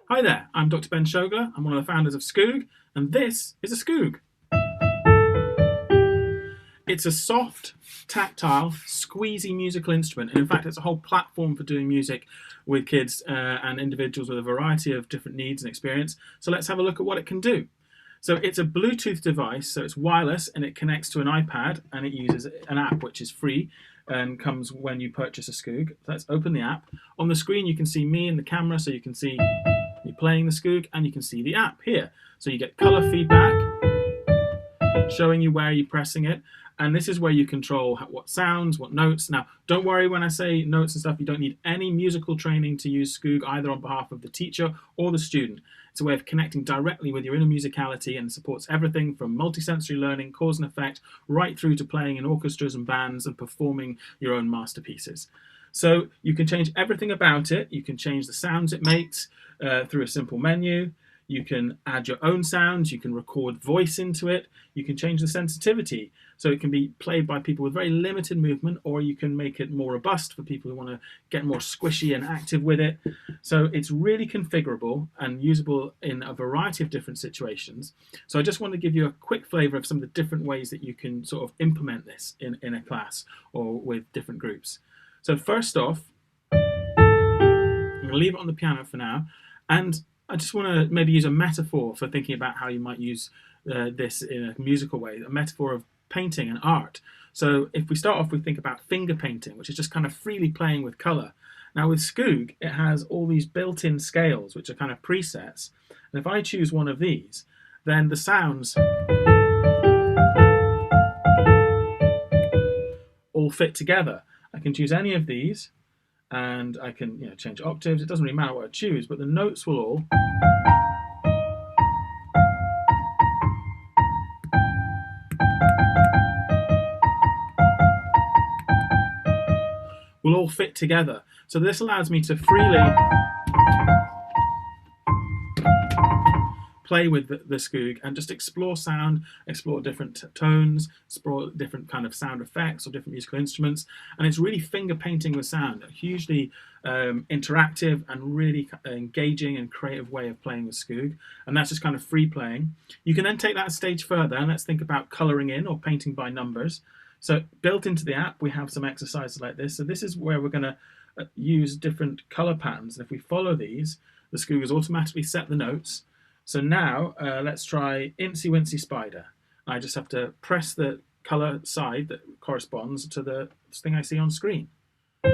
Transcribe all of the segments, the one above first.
Hi there, I'm Dr. Ben Shogler. I'm one of the founders of Skoog, and this is a Skoog. It's a soft, tactile, squeezy musical instrument, and in fact, it's a whole platform for doing music with kids and individuals with a variety of different needs and experience. So let's have a look at what it can do. So it's a Bluetooth device, so it's wireless and it connects to an iPad and it uses an app which is free and comes when you purchase a Skoog. Let's open the app. On the screen you can see me and the camera, so you can see me playing the Skoog, and you can see the app here. So you get color feedback showing you where you're pressing it, and this is where you control what sounds, what notes. Now, don't worry when I say notes and stuff, you don't need any musical training to use Skoog, either on behalf of the teacher or the student. It's a way of connecting directly with your inner musicality and supports everything from multisensory learning, cause and effect, right through to playing in orchestras and bands and performing your own masterpieces. So you can change everything about it. You can change the sounds it makes through a simple menu. You can add your own sounds, you can record voice into it, you can change the sensitivity. So it can be played by people with very limited movement, or you can make it more robust for people who want to get more squishy and active with it. So it's really configurable and usable in a variety of different situations. So I just want to give you a quick flavor of some of the different ways that you can sort of implement this in a class or with different groups. So first off, I'm going to leave it on the piano for now, and I just want to maybe use a metaphor for thinking about how you might use this in a musical way, a metaphor of painting and art. So if we start off, we think about finger painting, which is just kind of freely playing with color. Now with Skoog, it has all these built-in scales, which are kind of presets. And if I choose one of these, then the sounds all fit together. I can choose any of these, and I can change octaves. It doesn't really matter what I choose, but the notes will all fit together. So this allows me to freely play with the Skoog and just explore sound, explore different tones, explore different kind of sound effects or different musical instruments. And it's really finger painting with sound, a hugely interactive and really engaging and creative way of playing with Skoog. And that's just kind of free playing. You can then take that a stage further, and let's think about coloring in or painting by numbers. So built into the app, we have some exercises like this. So this is where we're going to use different color patterns. And if we follow these, the Skoog has automatically set the notes. So now let's try Incy Wincy Spider. I just have to press the color side that corresponds to the thing I see on screen. And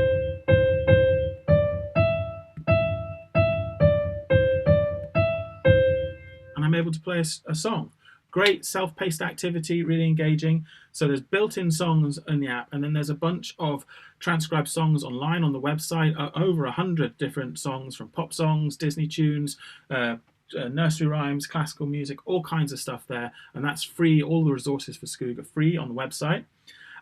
I'm able to play a song. Great self-paced activity, really engaging. So there's built-in songs in the app, and then there's a bunch of transcribed songs online on the website, over 100 different songs, from pop songs, Disney tunes, nursery rhymes, classical music, all kinds of stuff there, and that's free. All the resources for Skoog are free on the website.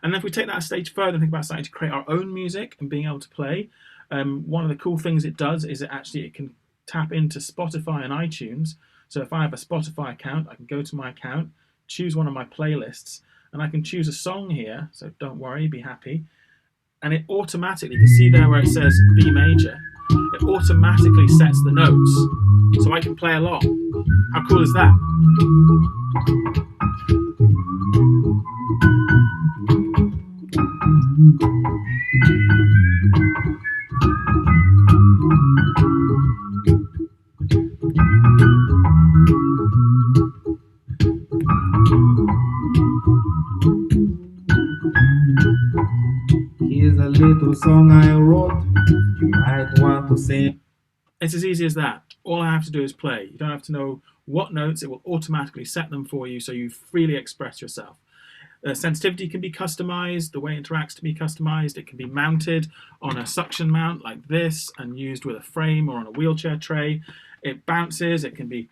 And then if we take that a stage further and think about starting to create our own music and being able to play, one of the cool things it does is it can tap into Spotify and iTunes. So if I have a Spotify account, I can go to my account, choose one of my playlists, and I can choose a song here. So don't worry, be happy. And it automatically, you can see there where it says B major, it automatically sets the notes so I can play along. How cool is that? Here's a little song I wrote, you might want to sing. It's as easy as that. All I have to do is play. You don't have to know what notes, it will automatically set them for you so you freely express yourself. Sensitivity can be customized, the way it interacts can be customized. It can be mounted on a suction mount like this and used with a frame or on a wheelchair tray. It bounces, it can be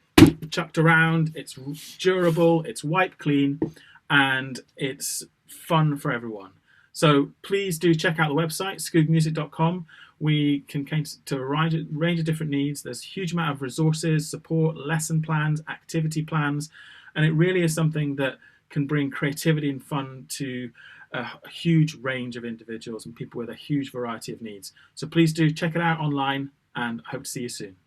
chucked around, it's durable, it's wipe clean, and it's fun for everyone. So please do check out the website, skoogmusic.com. We can cater to a range of different needs. There's a huge amount of resources, support, lesson plans, activity plans, and it really is something that can bring creativity and fun to a huge range of individuals and people with a huge variety of needs. So please do check it out online, and I hope to see you soon.